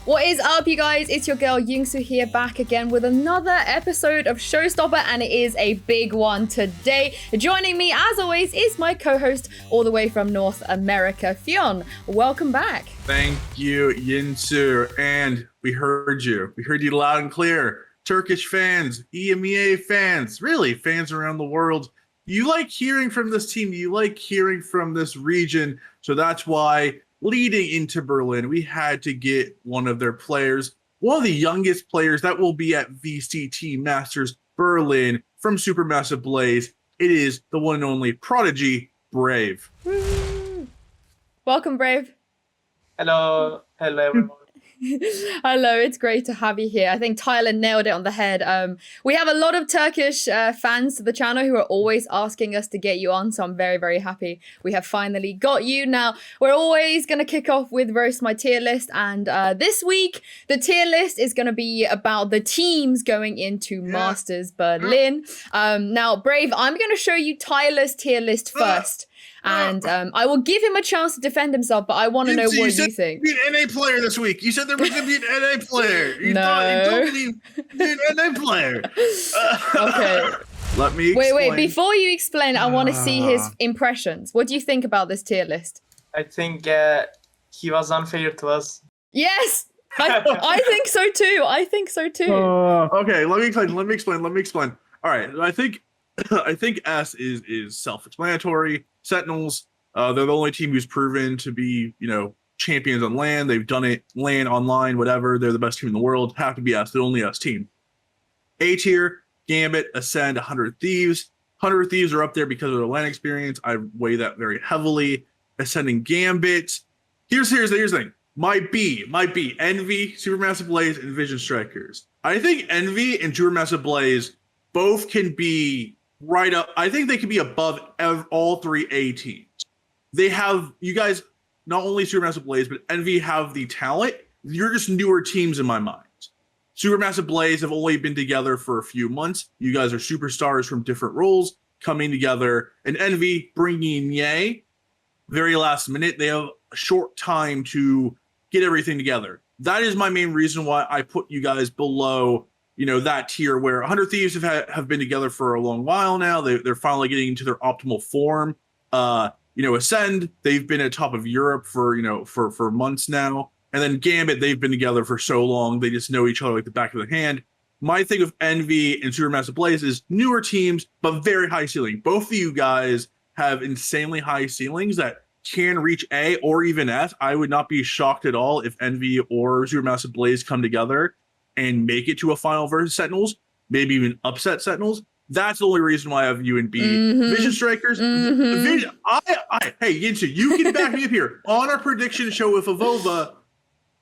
What is up, you guys? It's your girl Yinsu here, back again with another episode of Showstopper, and it is a big one today. Joining me, as always, is my co-host all the way from North America, Fionn. Welcome back. Thank you, Yinsu. And we heard you. We heard you loud and clear. Turkish fans, EMEA fans, really fans around the world. You like hearing from this team. You like hearing from this region. So that's why leading into Berlin, we had to get one of their players, one of the youngest players that will be at VCT Masters Berlin from SuperMassive Blaze. It is the one and only Prodigy Brave. Woo. Welcome, Brave. Hello everyone. Hello, it's great to have you here. I think Tyler nailed it on the head. We have a lot of Turkish fans to the channel who are always asking us to get you on, so I'm very, very happy we have finally got you. Now, we're always going to kick off with Roast My Tier List, and this week, the tier list is going to be about the teams going into Masters Berlin. Now, Brave, I'm going to show you Tyler's tier list first. And I will give him a chance to defend himself, but I want to know what you think. You said be an NA player this week. You said there was going to be an NA player. You told me be an NA player. Okay. Let me explain. Wait. Before you explain, I want to see his impressions. What do you think about this tier list? I think he was unfair to us. Yes! I think so too. Okay, let me explain. All right, I think S is self-explanatory. Sentinels, they're the only team who's proven to be, champions on LAN. They've done it LAN, online, whatever. They're the best team in the world. Have to be S. The only S team. A tier, Gambit, Ascend, 100 Thieves. 100 Thieves are up there because of their LAN experience. I weigh that very heavily. Ascending Gambit. Here's the thing. Might be Envy, Supermassive Blaze, and Vision Strikers. I think Envy and Supermassive Blaze both can be right up. I think they can be above all three A teams. They have, you guys, not only Supermassive Blaze, but Envy have the talent. You're just newer teams in my mind. Supermassive Blaze have only been together for a few months. You guys are superstars from different roles coming together. And Envy bringing Ye, very last minute. They have a short time to get everything together. That is my main reason why I put you guys below that tier where 100 Thieves have been together for a long while now. They're finally getting into their optimal form. Ascend, they've been at top of Europe for months now. And then Gambit, they've been together for so long. They just know each other like the back of their hand. My thing with Envy and Supermassive Blaze is newer teams, but very high ceiling. Both of you guys have insanely high ceilings that can reach A or even S. I would not be shocked at all if Envy or Supermassive Blaze come together and make it to a final versus Sentinels, maybe even upset Sentinels. That's the only reason why I have you and B. Vision Strikers. Hey, Yinsu, you can back me up here. On our prediction show with Avova,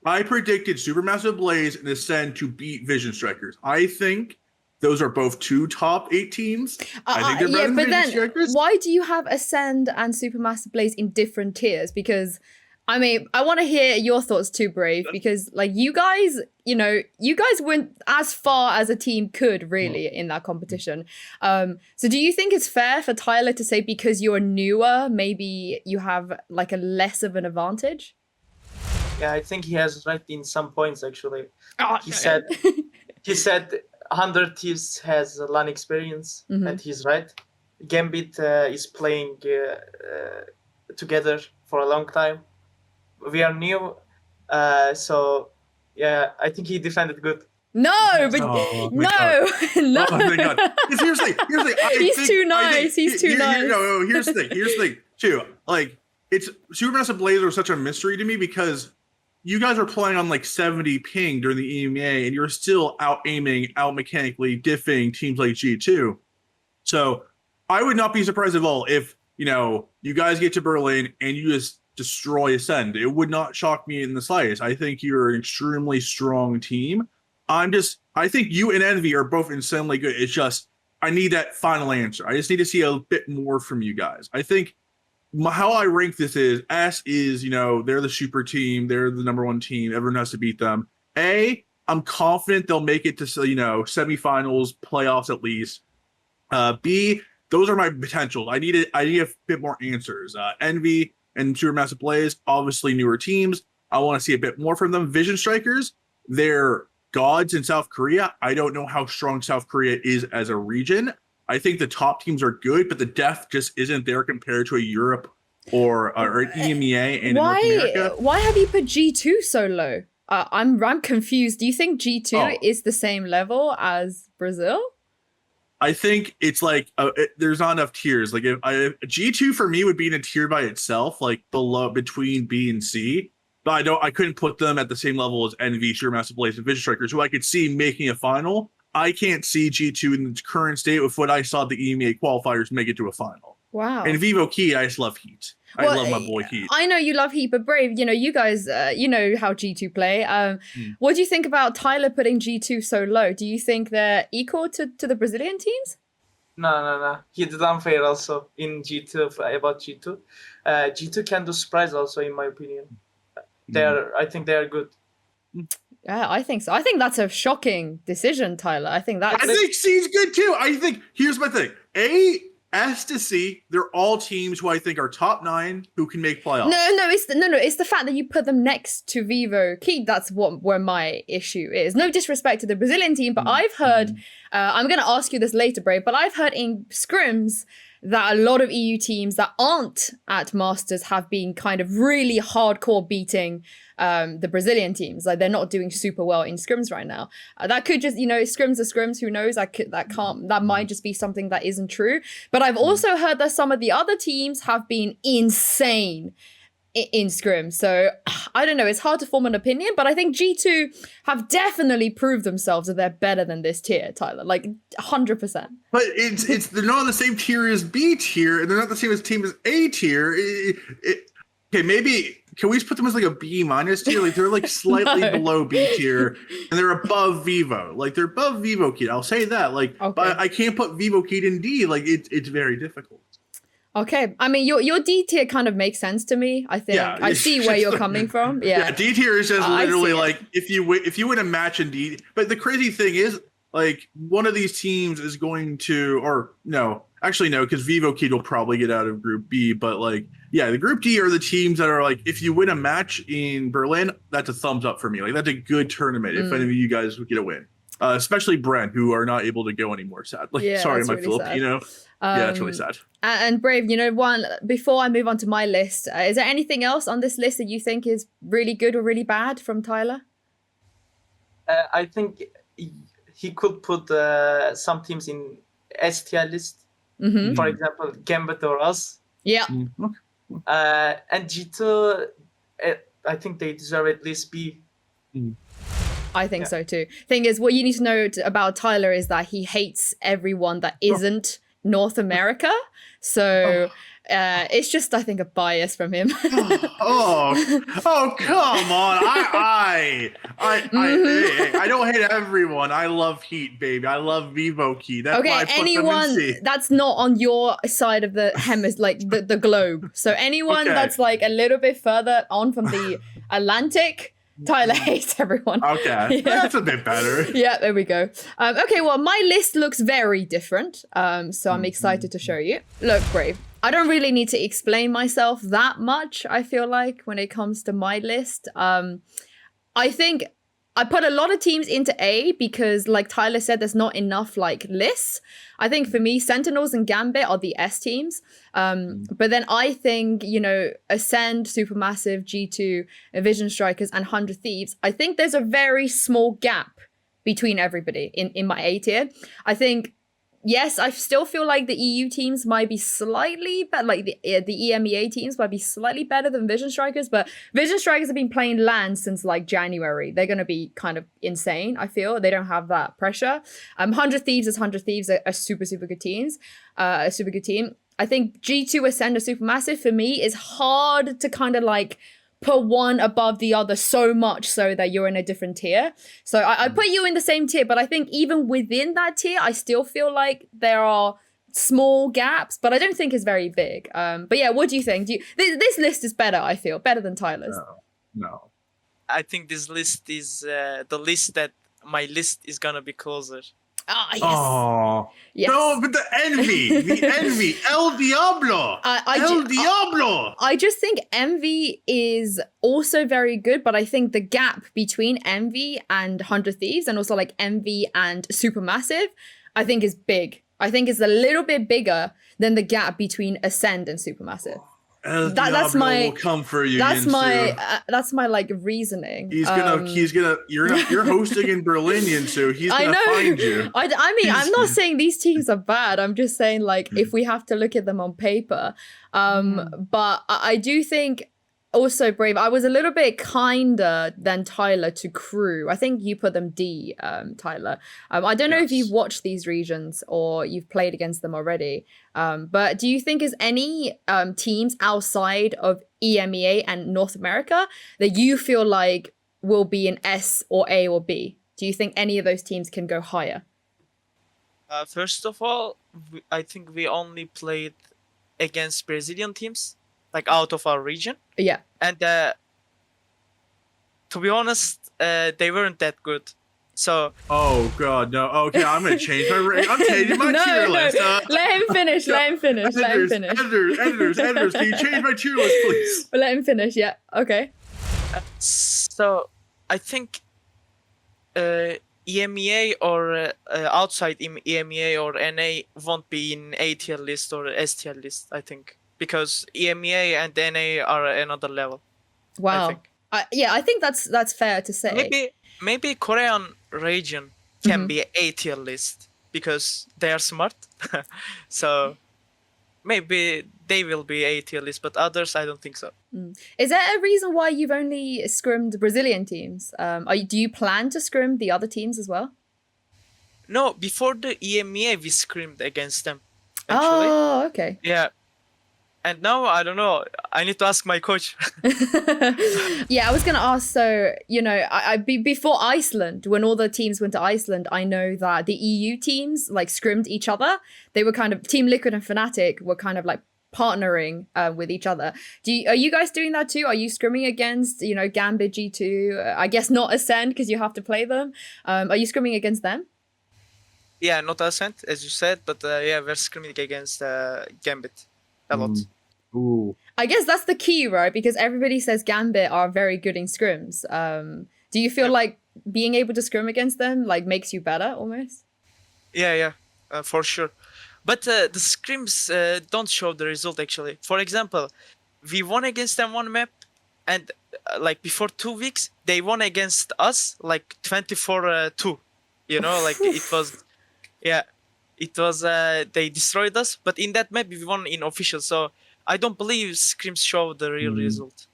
I predicted Supermassive Blaze and Ascend to beat Vision Strikers. I think those are both two top 8 teams. I think they're better than Vision Strikers. Why do you have Ascend and Supermassive Blaze in different tiers? Because I want to hear your thoughts too, Brave, because you guys went as far as a team could really in that competition. So do you think it's fair for Tyler to say because you're newer, maybe you have a less of an advantage? Yeah, I think he has right in some points actually. He said 100 Thieves has LAN experience, and he's right. Gambit is playing together for a long time. We are new, so yeah, I think he defended good. No, but no. Oh my God. Here's the thing. He's too nice. Here's the thing. Too. It's Supermassive Blaze are such a mystery to me because you guys are playing on 70 ping during the EMEA, and you're still out aiming, out mechanically diffing teams like G2. So I would not be surprised at all if you guys get to Berlin and you just destroy Ascend. It would not shock me in the slightest. I think you're an extremely strong team. I think you and Envy are both insanely good. It's just, I need that final answer. I just need to see a bit more from you guys. I think how I rank this is, S is, they're the super team. They're the number 1 team. Everyone has to beat them. A, I'm confident they'll make it to, semifinals, playoffs at least. B, those are my potentials. I need a bit more answers. Envy and Supermassive Blaze, obviously newer teams. I want to see a bit more from them. Vision Strikers, they're gods in South Korea. I don't know how strong South Korea is as a region. I think the top teams are good, but the depth just isn't there compared to a Europe or an EMEA and North America. Why have you put G2 so low? I'm confused. Do you think G2 is the same level as Brazil? I think it's like there's not enough tiers. Like G2 for me would be in a tier by itself, like below between B and C. But I couldn't put them at the same level as NV, SuperMassive Blaze, and Vision Strikers, who I could see making a final. I can't see G2 in its current state with what I saw the EMEA qualifiers make it to a final. Wow. And Vivo Key, I just love Heat. I love my boy Heat. I know you love Heat, but Brave, you guys, you know how G2 play. What do you think about Tyler putting G2 so low? Do you think they're equal to the Brazilian teams? No. He did unfair also in G2 about G2. G2 can do surprise also, in my opinion. I think they are good. Yeah, I think so. I think that's a shocking decision, Tyler. I think C's good too. I think here's my thing. S to C, they're all teams who I think are top 9 who can make playoffs. It's the fact that you put them next to Vivo Key. That's where my issue is. No disrespect to the Brazilian team, but I've heard. I'm going to ask you this later, Brave. But I've heard in scrims that a lot of EU teams that aren't at Masters have been kind of really hardcore beating the Brazilian teams. Like they're not doing super well in scrims right now. That could just, scrims are scrims. Who knows? That might just be something that isn't true. But I've also heard that some of the other teams have been insane in scrims. So I don't know. It's hard to form an opinion, but I think G2 have definitely proved themselves that they're better than this tier, Tyler. Like 100%. But it's they're not on the same tier as B tier, and they're not the same team as A tier. Okay, maybe can we just put them as like a B minus tier? Like they're like slightly below B tier, and they're above Vivo. Like they're above Vivo Kid. I'll say that. Like, but I can't put Vivo Kid in D. Like it's very difficult. Okay, I mean your D tier kind of makes sense to me. I think I see where you're coming from. Yeah, D tier is just literally like if you win a match in D. But the crazy thing is, like one of these teams is going to, or no, actually no, because Vivo Kid will probably get out of Group B. But like, yeah, the Group D are the teams that are like, if you win a match in Berlin, that's a thumbs up for me. Like that's a good tournament if any of you guys would get a win. Especially Bren, who are not able to go anymore, sadly. Yeah, sorry, my really Filipino. Yeah, it's really sad. And Brave, before I move on to my list, is there anything else on this list that you think is really good or really bad from Tyler? I think he could put some teams in S tier list. For example, Gambit or us. Yeah. And G2, I think they deserve at least B. I think so too. Thing is, what you need to know about Tyler is that he hates everyone that isn't North America. So it's just, I think, a bias from him. oh, come on! I don't hate everyone. I love Heat, baby. I love Vivo Key. That's why I put anyone them in C. that's not on your side of the like the globe. So anyone that's like a little bit further on from the Atlantic. Tyler hates everyone. Okay, that's a bit better. Yeah, there we go. Okay, well, my list looks very different. So I'm excited to show you. Look, Brave, I don't really need to explain myself that much, I feel like, when it comes to my list. I think I put a lot of teams into A because, like Tyler said, there's not enough like lists. I think for me, Sentinels and Gambit are the S teams. But then I think, Ascend, Supermassive, G2, Vision Strikers, and 100 Thieves, I think there's a very small gap between everybody in my A tier. I think, yes, I still feel like the EU teams might be slightly better, like the EMEA teams might be slightly better than Vision Strikers, but Vision Strikers have been playing LAN since like January. They're going to be kind of insane, I feel. They don't have that pressure. 100 Thieves is 100 Thieves, are super good teams, a super good team. I think G2 Ascend or Supermassive for me is hard to kind of like put one above the other so much so that you're in a different tier. So I put you in the same tier, but I think even within that tier, I still feel like there are small gaps, but I don't think it's very big. But yeah, what do you think? This list is better, I feel, better than Tyler's. No. I think this list is the list that my list is gonna be closer. Yes. Oh. Yes. No, but the envy, El Diablo, El Diablo. I just think Envy is also very good, but I think the gap between Envy and 100 Thieves, and also like Envy and Supermassive, I think is big. I think it's a little bit bigger than the gap between Ascend and Supermassive. El That's Diablo my- will come for you. That's Yinsu. my like reasoning. He's gonna. You're hosting in Berlin, Yinsu. He's I gonna know. find you. I mean, I'm not He's- saying these teams are bad. I'm just saying, like, if we have to look at them on paper. But I do think also Brave, I was a little bit kinder than Tyler to Crew. I think you put them D, Tyler. I don't know if Yes. you've watched these regions or you've played against them already. But do you think is any teams outside of EMEA and North America that you feel like will be in S or A or B? Do you think any of those teams can go higher? First of all, I think we only played against Brazilian teams, like out of our region. Yeah. And to be honest, they weren't that good. So Oh God, no. Okay, I'm gonna change my. I'm changing my tier list. Let him finish. Let him finish. Let him finish. Editors, can you change my tier list, please? Let him finish. Yeah. Okay. so I think EMEA or outside EMEA or NA won't be in A tier list or S tier list. I think because EMEA and NA are another level. I Wow. think. Yeah, I think that's fair to say. Maybe Korean region can Mhm. be A tier list because they are smart. So maybe they will be A tier list, but others I don't think so. Is there a reason why you've only scrimmed Brazilian teams? Do you plan to scrim the other teams as well? No, before the EMEA we scrimmed against them. Actually. Oh, okay. Yeah. And now I don't know. I need to ask my coach. Yeah, I was gonna ask. So before Iceland, when all the teams went to Iceland, I know that the EU teams like scrimmed each other. They were kind of Team Liquid and Fnatic were kind of like partnering with each other. Are you guys doing that too? Are you scrimming against Gambit, G2? I guess not Ascend because you have to play them. Are you scrimming against them? Yeah, not Ascent as you said, but yeah, we're scrimming against Gambit a lot. Ooh. I guess that's the key, right? Because everybody says Gambit are very good in scrims. Do you feel like being able to scrim against them like makes you better almost? Yeah, for sure. But the scrims don't show the result actually. For example, we won against them one map, and like before 2 weeks, they won against us like 24-2. You know, like it was, yeah, it was. They destroyed us, but in that map we won in official. So I don't believe scrims show the real result.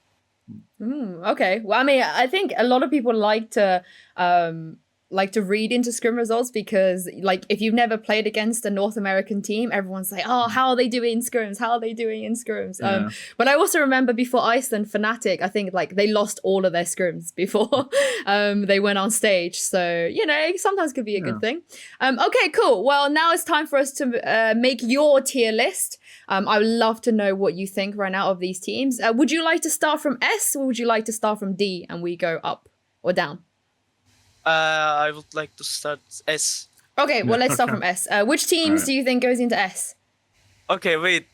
Okay. Well, I mean, I think a lot of people like to read into scrim results because, like, if you've never played against a North American team, everyone's like, "Oh, how are they doing in scrims? How are they doing in scrims?" Yeah. But I also remember before Iceland, Fnatic, I think like they lost all of their scrims before they went on stage. So it sometimes could be a good thing. Okay, cool. Well, now it's time for us to make your tier list. I would love to know what you think right now of these teams. Would you like to start from S or would you like to start from D and we go up or down? I would like to start S. Okay, well, let's start from S. Which teams do you think goes into S? Okay, wait.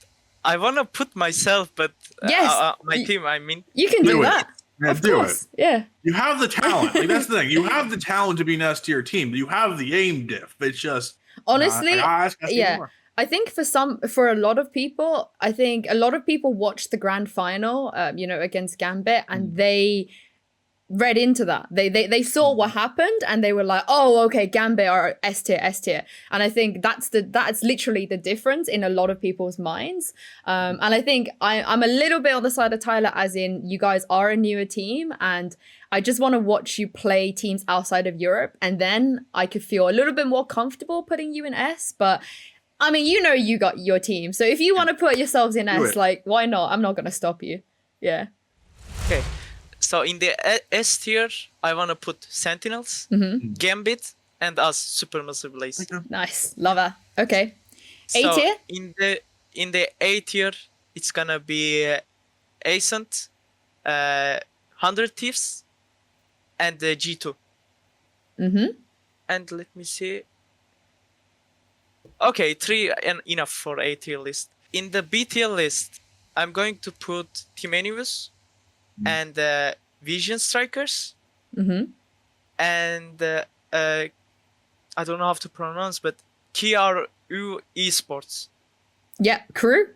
I wanna put myself, but Yes. my team. I mean, You can Do do it. that. Yeah, Of do course. it. Yeah. You have the talent. Like that's the thing. You have the talent to be an S tier team. You have the aim diff. It's just Honestly, yeah. yeah. I think for a lot of people, I think a lot of people watched the grand final, against Gambit, and they read into that. They saw what happened, and they were like, "Oh, okay, Gambit are S tier, S tier." And I think that's literally the difference in a lot of people's minds. And I think I'm a little bit on the side of Tyler, as in you guys are a newer team, and I just want to watch you play teams outside of Europe, and then I could feel a little bit more comfortable putting you in S. But I mean, you got your team. So if you want to put yourselves in S, like, why not? I'm not going to stop you. Yeah. okay. So in the S tier, I want to put Sentinels, Gambit, and us, SuperMassive Blaze. Nice. Love her. Okay. A So tier? in the A tier, it's gonna be Ascent, 100 Thieves, and G2. Mm-hmm. And let me see. Okay, 3 and enough for A tier list. In the B tier list, I'm going to put Team Anivus and Vision Strikers and I don't know how to pronounce, but Kiar Esports. Yeah, crew.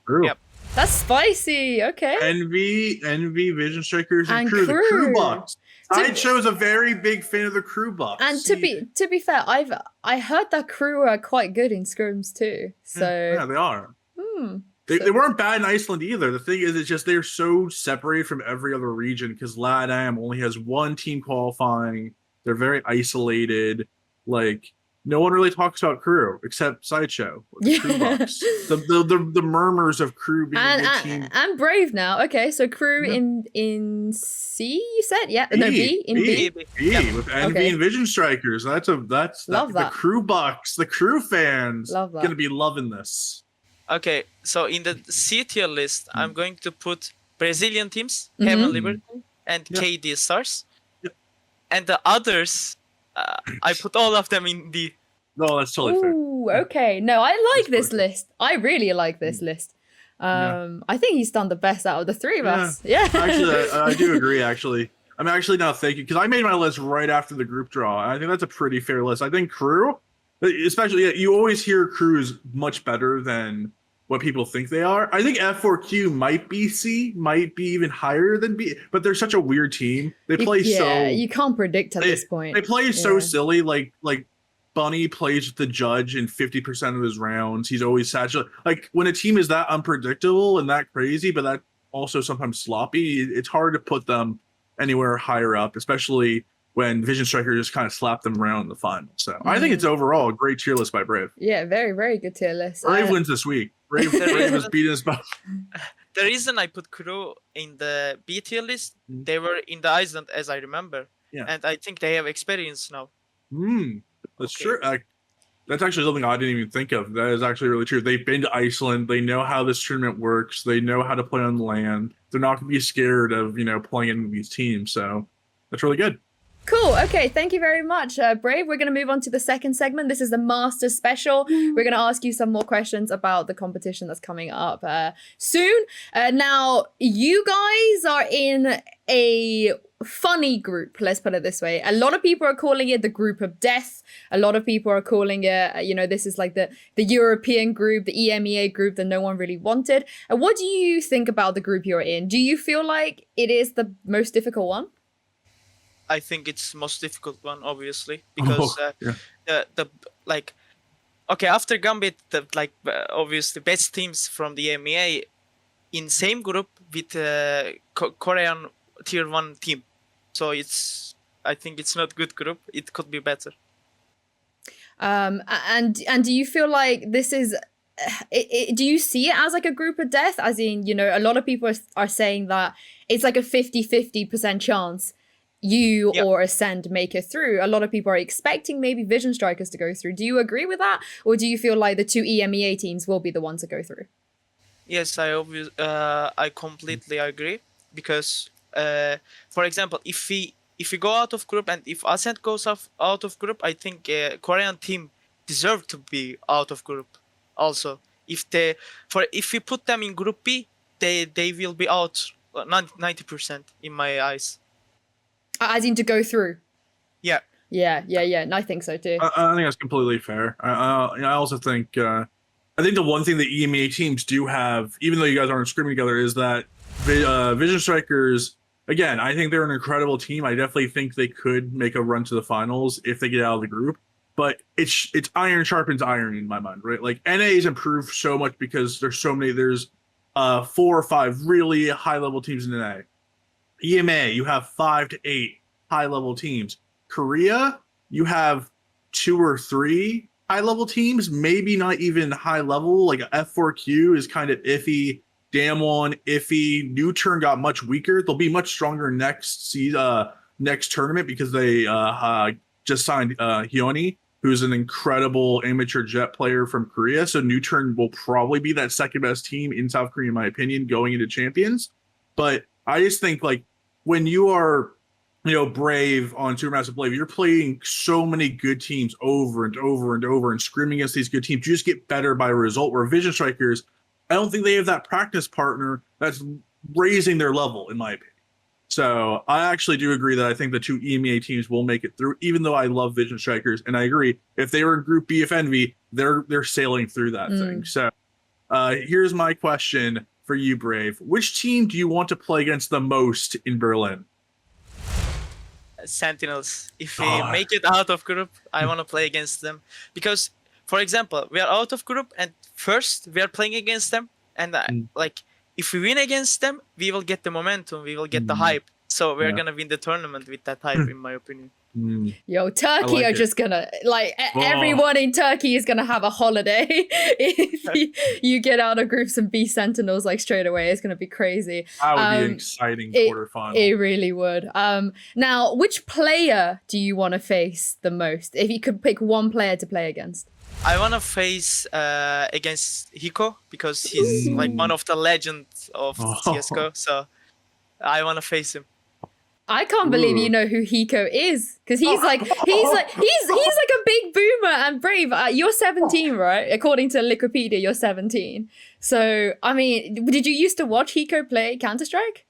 Crew. Yep. That's spicy. Okay. Envy, Vision Strikers, and And Crew. The Crew. Crew Bucks. To- Sideshow is a very big fan of the Crew Bucks. And to be fair, I heard that crew are quite good in scrims too. So yeah, they are. hmm. They weren't bad in Iceland either. The thing is, it's just they're so separated from every other region because LATAM only has one team qualifying. They're very isolated. Like, no one really talks about Crew except Sideshow. The Crew Bucks. The murmurs of Crew being a good team. And Brave now. Okay, so crew in C, you said? Yeah. No, B. In B. With Envy and Vision Strikers. That's Love the that. Crew Bucks, the Crew fans. Love that. Gonna be loving this. Okay, so in the C tier list, I'm going to put Brazilian teams, Heaven Liberty and KD Stars. Yep. And the others, I put all of them in D. No, that's totally fair. Ooh, okay. No, I like That's this perfect. list. I really like this list. I think he's done the best out of the three of us. Yeah. Actually, I do agree. Actually, I'm actually now thinking because I made my list right after the group draw. And I think that's a pretty fair list. I think Crew, especially, you always hear Crew is much better than what people think they are. I think F4Q might be C, might be even higher than B, but they're such a weird team. They play you can't predict at this point. They play so silly. Like Bunny plays with the judge in 50% of his rounds. He's always saturated. Like when a team is that unpredictable and that crazy, but that also sometimes sloppy, it's hard to put them anywhere higher up, especially when Vision Striker just kind of slapped them around in the final. So I think it's overall a great tier list by Brave. Yeah, very, very good tier list. Brave wins this week. Brave has beaten us both. The reason I put Crew in the B tier list, they were in the Iceland, as I remember. Yeah. And I think they have experience now. That's true. That's actually something I didn't even think of. That is actually really true. They've been to Iceland. They know how this tournament works. They know how to play on the land. They're not going to be scared of, playing in these teams. So that's really good. Cool. Okay. Thank you very much, Brave. We're going to move on to the second segment. This is the Masters special. We're going to ask you some more questions about the competition that's coming up soon. Now, you guys are in a funny group. Let's put it this way. A lot of people are calling it the group of death. A lot of people are calling it, this is like the European group, the EMEA group that no one really wanted. And what do you think about the group you're in? Do you feel like it is the most difficult one? I think it's the most difficult one, obviously, because after Gambit, obviously best teams from the EMEA in same group with Korean tier 1 team. So I think it's not good group. It could be better. And do you feel like this is? Do you see it as like a group of death? As in, a lot of people are saying that it's like a 50-50% chance you or Ascend make it through. A lot of people are expecting maybe Vision Strikers to go through. Do you agree with that? Or do you feel like the two EMEA teams will be the ones to go through? Yes, I completely agree. Because, for example, if we go out of group and if Ascend goes out of group, I think Korean team deserve to be out of group also. If we put them in group B, they will be out 90% in my eyes. As in to go through? Yeah. Yeah. And I think so too. I think that's completely fair. I also think I think the one thing that EMEA teams do have, even though you guys aren't scrimming together, is that Vision Strikers, again, I think they're an incredible team. I definitely think they could make a run to the finals if they get out of the group. But it's iron sharpens iron in my mind, right? Like NA's improved so much because there's 4 or 5 really high-level teams in NA. EMEA, you have 5 to 8 high-level teams. Korea, you have 2 or 3 high-level teams, maybe not even high-level. Like F4Q is kind of iffy. Damwon, iffy. New Turn got much weaker. They'll be much stronger next tournament because they just signed Hyoni, who's an incredible amateur jet player from Korea. So New Turn will probably be that second best team in South Korea, in my opinion, going into Champions. But I just think when you are Brave on Supermassive Blaze, you're playing so many good teams over and over and over and screaming against these good teams. You just get better by result. Where Vision Strikers, I don't think they have that practice partner that's raising their level, in my opinion. So I actually do agree that I think the 2 EMEA teams will make it through, even though I love Vision Strikers. And I agree, if they were in Group B of Envy, they're sailing through that thing. So here's my question for you, Brave. Which team do you want to play against the most in Berlin? Sentinels. If we make it out of group, I want to play against them. Because, for example, we are out of group and first we are playing against them. And like, if we win against them, we will get the momentum, we will get the hype. So we're going to win the tournament with that hype, in my opinion. Yo, Turkey are just gonna everyone in Turkey is gonna have a holiday if you get out of groups and be Sentinels like straight away. It's gonna be crazy. That would be an exciting quarterfinal. It really would. Now, which player do you want to face the most? If you could pick one player to play against. I want to face against Hiko because he's like one of the legends of CS:GO. So I want to face him. I can't believe you know who Hiko is, because he's like a big boomer and Brave. You're 17, right? According to Wikipedia, you're 17. So I mean, did you used to watch Hiko play Counter-Strike?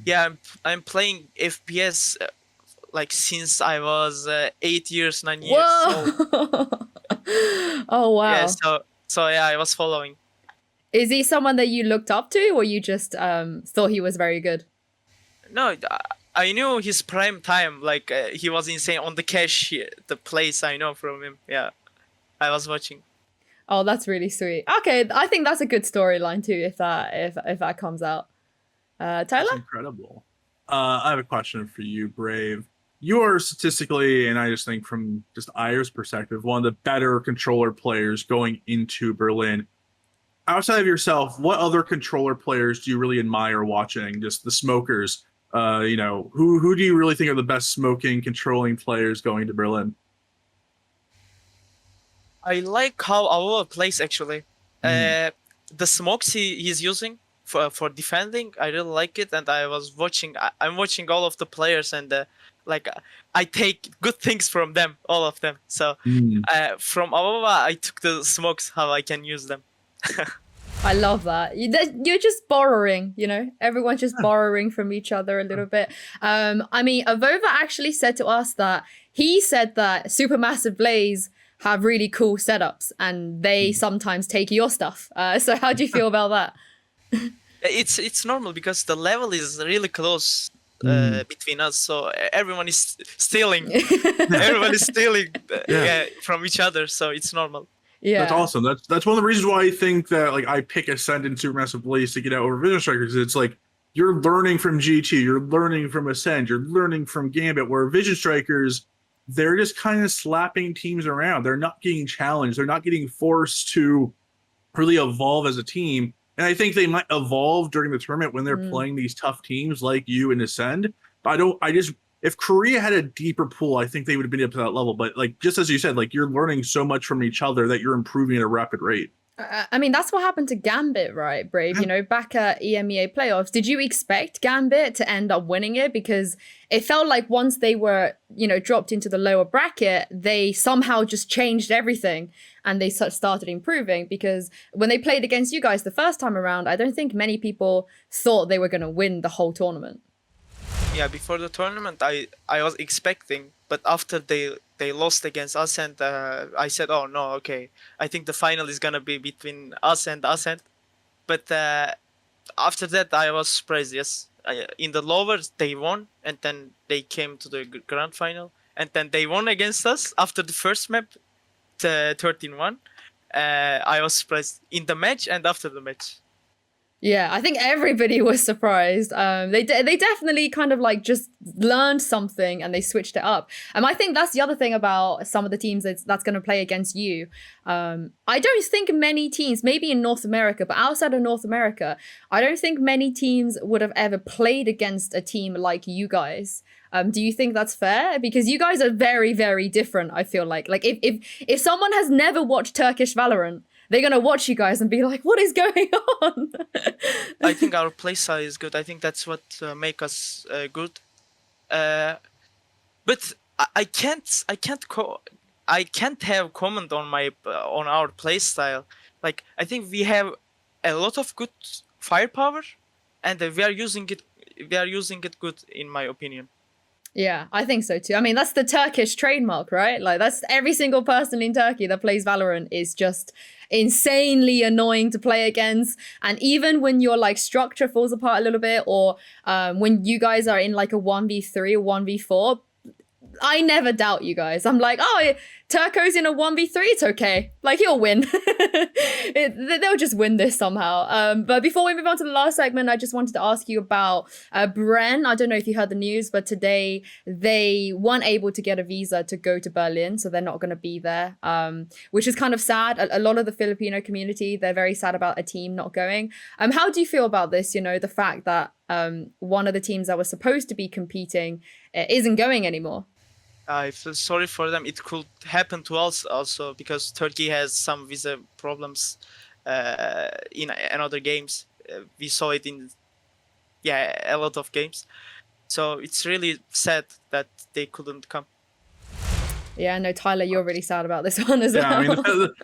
Yeah, I'm playing FPS like since I was 8 years, 9 years old. Oh wow. Yeah, so yeah, I was following. Is he someone that you looked up to, or you just thought he was very good? No, I knew his prime time. Like he was insane on the cash. The plays I know from him. Yeah, I was watching. Oh, that's really sweet. Okay, I think that's a good storyline too. If that comes out, Tyler. That's incredible. I have a question for you, Brave. You are statistically, and I just think from just Ira's perspective, one of the better controller players going into Berlin. Outside of yourself, what other controller players do you really admire watching? Just the smokers. Who do you really think are the best smoking, controlling players going to Berlin? I like how pAura plays actually. The smokes he's using for defending, I really like it. And I was watching. I'm watching all of the players, and I take good things from them, all of them. So from pAura, I took the smokes how I can use them. I love that. You're just borrowing, everyone's just borrowing from each other a little bit. I mean, Avova actually said to us that he said that Supermassive Blaze have really cool setups and they sometimes take your stuff. So how do you feel about that? It's normal because the level is really close between us. So everyone is stealing. Everyone is stealing from each other. So it's normal. Yeah, that's awesome. That's one of the reasons why I think that I pick Ascend and Supermassive Blaze to get out over Vision Strikers. It's like you're learning from GT, you're learning from Ascend, you're learning from Gambit. Where Vision Strikers, they're just kind of slapping teams around. They're not getting challenged. They're not getting forced to really evolve as a team. And I think they might evolve during the tournament when they're playing these tough teams like you and Ascend. But if Korea had a deeper pool, I think they would have been up to that level. But just as you said, you're learning so much from each other that you're improving at a rapid rate. I mean, that's what happened to Gambit, right, Brave? Back at EMEA playoffs, did you expect Gambit to end up winning it? Because it felt like once they were, dropped into the lower bracket, they somehow just changed everything and they started improving. Because when they played against you guys the first time around, I don't think many people thought they were going to win the whole tournament. Yeah, before the tournament, I was expecting, but after they lost against us, and I said, oh no, okay, I think the final is gonna be between us and Ascend. But after that, I was surprised. Yes, in the lowers they won, and then they came to the grand final, and then they won against us after the first map, 13-1. I was surprised in the match and after the match. Yeah, I think everybody was surprised. They definitely kind of just learned something and they switched it up. And I think that's the other thing about some of the teams that's going to play against you. I don't think many teams, maybe in North America, but outside of North America, I don't think many teams would have ever played against a team like you guys. Do you think that's fair? Because you guys are very, very different, I feel like. If someone has never watched Turkish Valorant, they're going to watch you guys and be like, what is going on? I think our playstyle is good. I think that's what makes us good. But I can't have comment on on our play style. Like I think we have a lot of good firepower, and we are using it. We are using it good, in my opinion. Yeah, I think so too. I mean, that's the Turkish trademark, right? Like that's every single person in Turkey that plays Valorant is just insanely annoying to play against. And even when your like structure falls apart a little bit, or when you guys are in like a 1v3 or 1v4, I never doubt you guys. I'm like, oh, Turco's in a 1v3, it's okay. Like, he'll win. They'll just win this somehow. But before we move on to the last segment, I just wanted to ask you about Bren. I don't know if you heard the news, but today they weren't able to get a visa to go to Berlin, so they're not going to be there, which is kind of sad. A lot of the Filipino community, they're very sad about a team not going. How do you feel about this, you know, the fact that one of the teams that was supposed to be competing isn't going anymore? I feel sorry for them. It could happen to us also, because Turkey has some visa problems in another games. We saw it in a lot of games. So it's really sad that they couldn't come. Yeah, I know, Tyler, you're really sad about this one as well. I mean,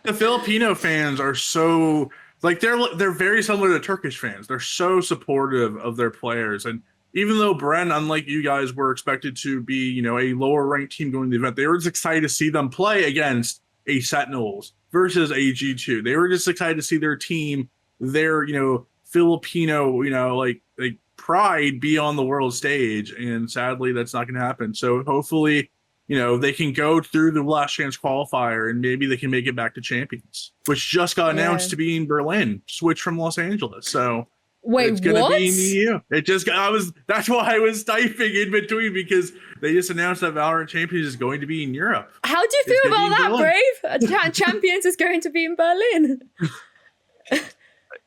the Filipino fans are so, like, they're very similar to Turkish fans. They're so supportive of their players. And even though Bren, unlike you guys, were expected to be, you know, a lower ranked team going to the event, they were just excited to see them play against a Sentinels versus a G2. They were just excited to see their team, their, you know, Filipino, you know, like pride be on the world stage. And sadly, that's not going to happen. So hopefully, you know, they can go through the last chance qualifier and maybe they can make it back to Champions, which just got announced to be in Berlin, switch from Los Angeles. So wait, it's gonna be in the EU. It just that's why I was typing in between, because they just announced that Valorant Champions is going to be in Europe. How do you feel about that, Brave? Champions is going to be in Berlin.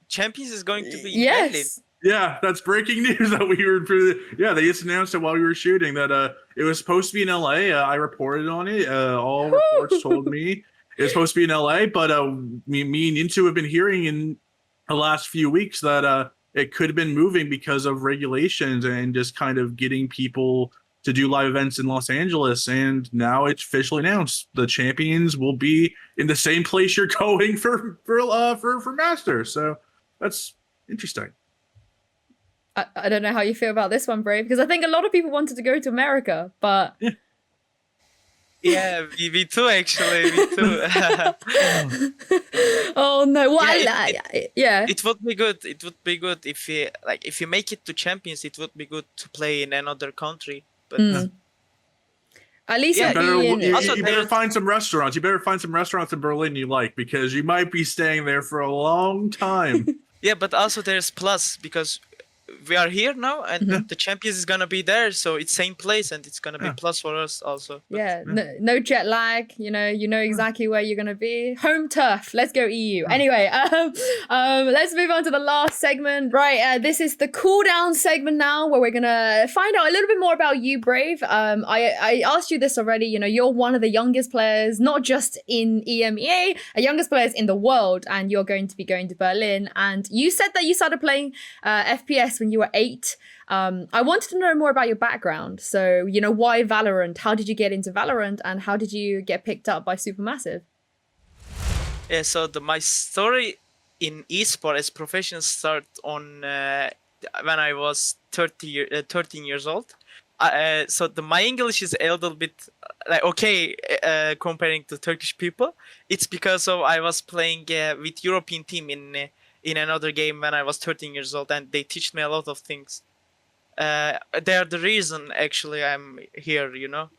Champions is going to be in Berlin. Yeah, that's breaking news that we were through. Yeah, they just announced it while we were shooting that it was supposed to be in LA. I reported on it. All reports told me it was supposed to be in LA, but me and Yinsu have been hearing in the last few weeks that it could have been moving because of regulations and just kind of getting people to do live events in Los Angeles. And now it's officially announced the Champions will be in the same place you're going for Masters. So that's interesting. I don't know how you feel about this one, Brave, because I think a lot of people wanted to go to America, but yeah, me too, actually. Me too. Oh no! Well, it would be good. It would be good if you make it to Champions. It would be good to play in another country. But at least you better find some restaurants. You better find some restaurants in Berlin you like, because you might be staying there for a long time. Yeah, but also there's plus, because we are here now, and the Champions is gonna be there, so it's same place, and it's gonna be plus for us also. Yeah, no jet lag. You know exactly where you're gonna be. Home turf. Let's go EU. Anyway, let's move on to the last segment. Right, this is the cooldown segment now, where we're gonna find out a little bit more about you, Brave. I asked you this already. You know, you're one of the youngest players, not just in EMEA, youngest players in the world, and you're going to be going to Berlin. And you said that you started playing FPS when you were 8. I wanted to know more about your background. So, you know, why Valorant? How did you get into Valorant, and how did you get picked up by Supermassive? Yeah, so my story in esports as professional start on when I was 13 years old. So my English is a little bit comparing to Turkish people. It's because of I was playing with European team in another game when I was 13 years old, and they teach me a lot of things. They are the reason actually I'm here, you know.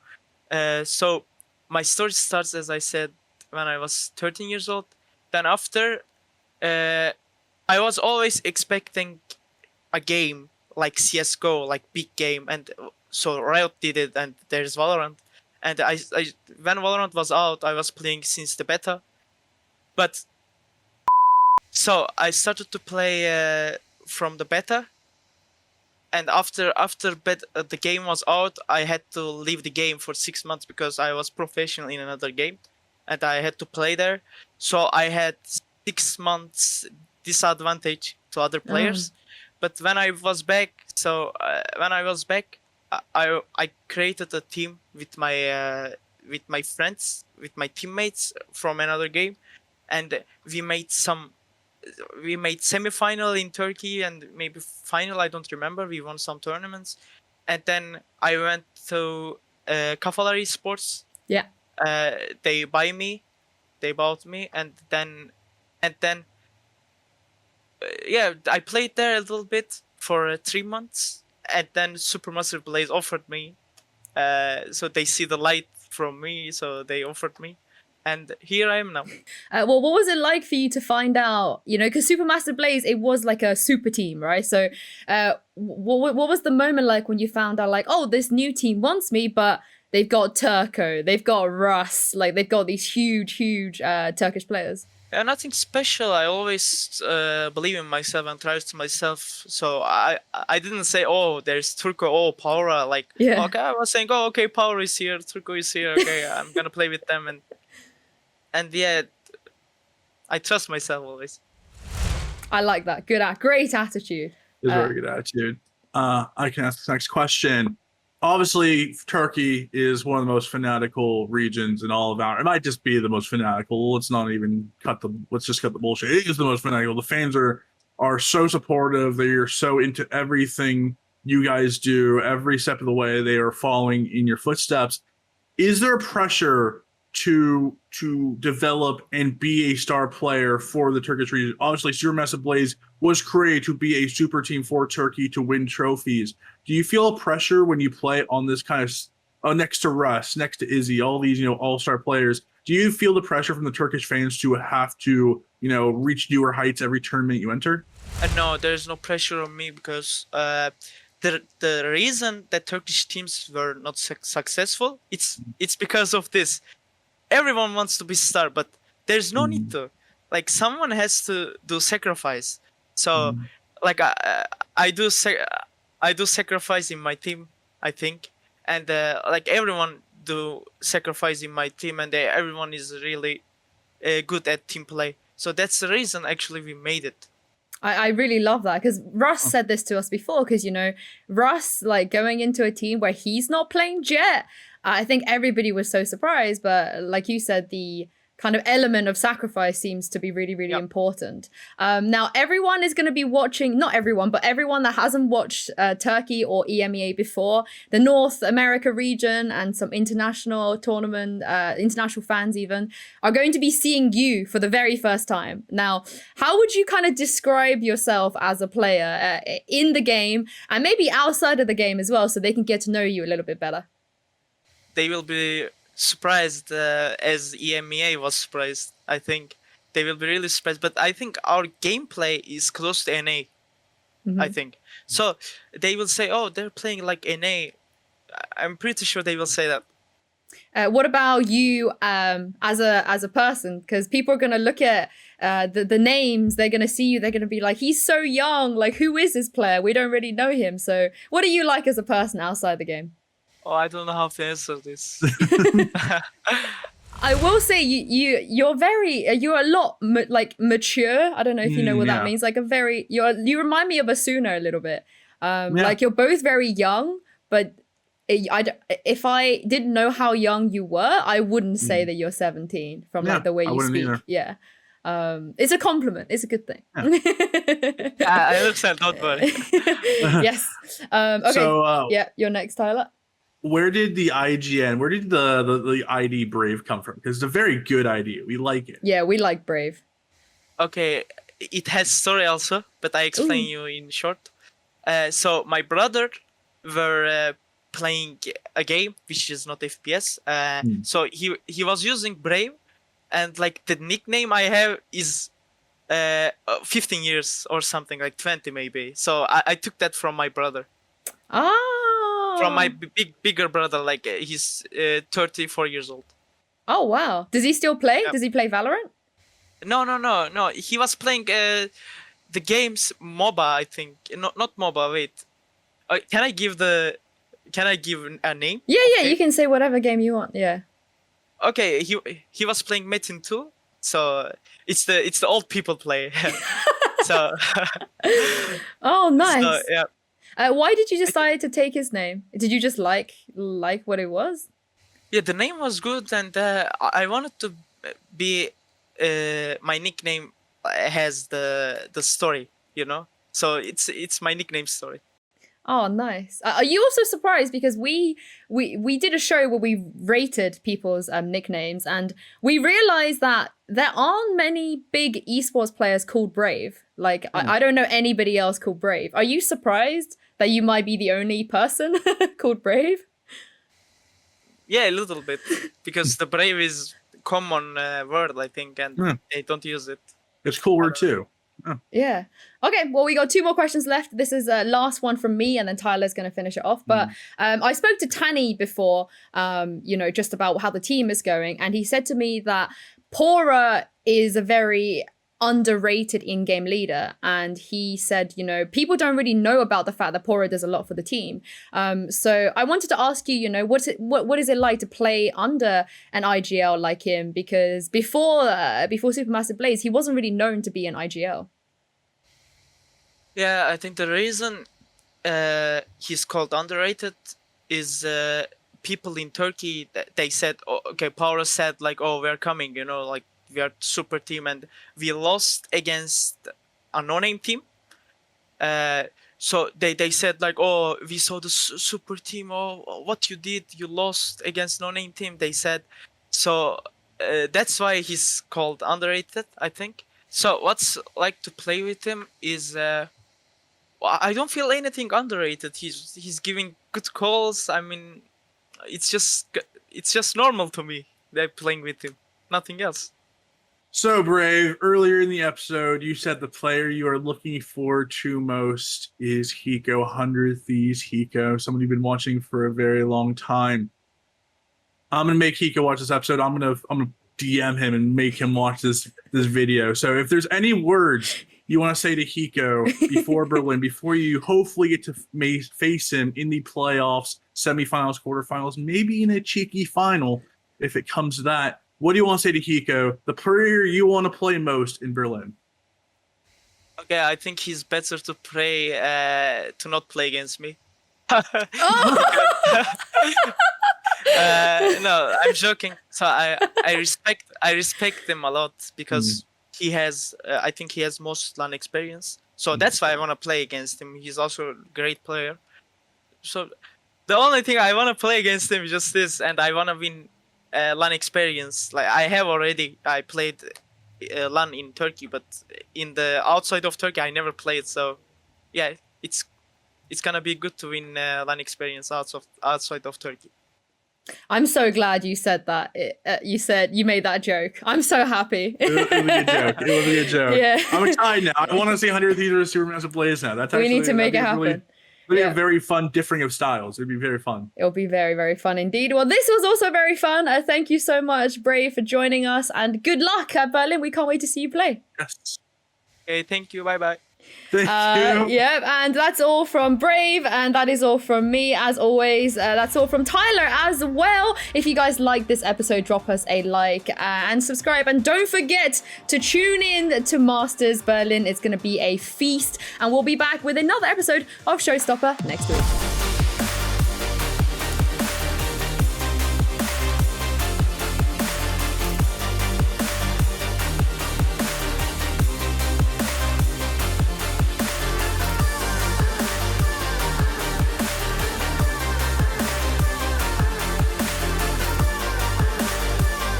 So my story starts, as I said, when I was 13 years old. Then after, I was always expecting a game like CSGO, like big game, and so Riot did it, and there's Valorant. And I when Valorant was out, I was playing since the beta, but so I started to play from the beta, and after the game was out, I had to leave the game for 6 months because I was professional in another game, and I had to play there. So I had 6 months disadvantage to other players. But when I was back, I created a team with my friends, with my teammates from another game, and we made semi-final in Turkey and maybe final. I don't remember. We won some tournaments, and then I went to Tyler Esports. Yeah. They bought me, and then yeah, I played there a little bit for 3 months, and then SuperMassive Blaze offered me. So they see the light from me, so they offered me, and here I am now. Well, what was it like for you to find out, because Supermassive Blaze, it was like a super team, right? So what was the moment like when you found out, like, oh, this new team wants me, but they've got Turco, they've got Russ, like they've got these huge Turkish players? Nothing special. I always believe in myself and trust myself. So I didn't say, oh, there's Turco, oh, pAura. Like, Yeah. okay, I was saying, oh, okay, pAura is here, Turco is here. Okay, I'm gonna play with them, and yeah, I trust myself always. I like that. Great attitude. It's a very good attitude. I can ask the next question. Obviously, Turkey is one of the most fanatical regions in all of our. It might just be the most fanatical. Let's just cut the bullshit. It is the most fanatical. The fans are so supportive. They are so into everything you guys do. Every step of the way, they are following in your footsteps. Is there pressure to develop and be a star player for the Turkish region? Obviously, Supermassive Blaze was created to be a super team for Turkey to win trophies. Do you feel pressure when you play on this kind of next to Russ, next to Izzy, all these all-star players? Do you feel the pressure from the Turkish fans to have to reach newer heights every tournament you enter? No, there's no pressure on me because the reason that Turkish teams were not successful, it's because of this. Everyone wants to be star, but there's no need to. Like, someone has to do sacrifice. So, like, I do sacrifice in my team, I think, and like everyone do sacrifice in my team, and everyone is really good at team play. So that's the reason actually we made it. I really love that, because Russ said this to us before, because Russ, like, going into a team where he's not playing Jet, I think everybody was so surprised, but like you said, the kind of element of sacrifice seems to be really important. Now, everyone is going to be watching, not everyone, but everyone that hasn't watched Turkey or EMEA before, the North America region and some international tournament, international fans even, are going to be seeing you for the very first time. Now, how would you kind of describe yourself as a player in the game and maybe outside of the game as well, so they can get to know you a little bit better? They will be surprised as EMEA was surprised. I think they will be really surprised, but I think our gameplay is close to NA. I think so. They will say, oh, they're playing like NA. I'm pretty sure they will say that. What about you as a person? Because people are going to look at the names, they're going to see you, they're going to be like, he's so young, like, who is this player? We don't really know him. So what are you like as a person outside the game? Oh, I don't know how to answer this. I will say you're a lot mature. I don't know if you know what that means. Like you remind me of Asuna a little bit. Like, you're both very young, but if I didn't know how young you were, I wouldn't say that you're 17 from like the way you speak. Either. Yeah. It's a compliment. It's a good thing. I understand. Don't worry. Yes. Okay. So, you're next, Tyler. Where did the ID Brave come from? Because it's a very good idea. We like it. Yeah, we like Brave. Okay, it has story also, but I explain you in short. So my brother were playing a game which is not FPS. So he was using Brave, and like the nickname I have is 15 years or something, like 20 maybe. So I took that from my brother. From my bigger brother, like he's 34 years old. Oh wow! Does he still play? Does he play Valorant? No. He was playing the games MOBA, I think. Not MOBA. Wait, can I give a name? Yeah. You can say whatever game you want. Yeah. Okay, he was playing Metin 2, so it's the old people play. So. Oh, nice. So, yeah. Why did you decide to take his name? Did you just like what it was? Yeah, the name was good, and I wanted to be my nickname has the story, you know. So it's my nickname story. Oh, nice. Are you also surprised because we did a show where we rated people's nicknames, and we realized that there aren't many big esports players called Brave. Like I don't know anybody else called Brave. Are you surprised that you might be the only person called Brave? Yeah, a little bit, because the Brave is common word, I think, and they don't use it. It's a cool word too. Oh. Yeah. Okay, well, we got 2 more questions left. This is a last one from me, and then Tyler's going to finish it off. But I spoke to Tanny before, just about how the team is going. And he said to me that pAura is a very underrated in-game leader. And he said, people don't really know about the fact that pAura does a lot for the team. So I wanted to ask you, what is it like to play under an IGL like him? Because before Supermassive Blaze, he wasn't really known to be an IGL. Yeah, I think the reason he's called underrated is people in Turkey, they said, pAura said like, oh, we're coming, like we are super team, and we lost against a no-name team. So they said like, oh, we saw the super team, oh, what you did, you lost against no-name team, they said. So that's why he's called underrated, I think. So what's like to play with him is I don't feel anything underrated. He's giving good calls. I mean, it's just normal to me. They're playing with him, nothing else. So Brave, earlier in the episode, you said the player you are looking forward to most is Hiko, 100 Thieves Hiko, someone you've been watching for a very long time. I'm gonna make Hiko watch this episode. I'm gonna DM him and make him watch this video. So if there's any words you want to say to Hiko before Berlin, before you hopefully get to face him in the playoffs, semifinals, quarterfinals, maybe in a cheeky final, if it comes to that, what do you want to say to Hiko, the player you want to play most in Berlin? Okay, I think he's better to pray to not play against me. No, I'm joking. So I respect him a lot because he has I think he has most LAN experience. So that's why I want to play against him. He's also a great player. So the only thing I want to play against him is just this, and I want to win LAN experience. Like I played LAN in Turkey, but in the outside of Turkey I never played. So yeah, it's gonna be good to win LAN experience outside of Turkey. I'm so glad you said that. You made that joke. I'm so happy. It was a good joke. It was a good joke. Yeah. I'm excited now. I want to see 100 Thieves or Supermassive Blaze now. That's we need to make it happen. Really a very fun differing of styles. It'd be very fun. It'll be very, very fun indeed. Well, this was also very fun. Thank you so much, Brave, for joining us, and good luck at Berlin. We can't wait to see you play. Yes. Okay, thank you. Bye-bye. Thank you. Yep, and that's all from Brave, and that is all from me, as always. That's all from Tyler as well. If you guys like this episode, drop us a like and subscribe. And don't forget to tune in to Masters Berlin. It's going to be a feast, and we'll be back with another episode of Showstopper next week.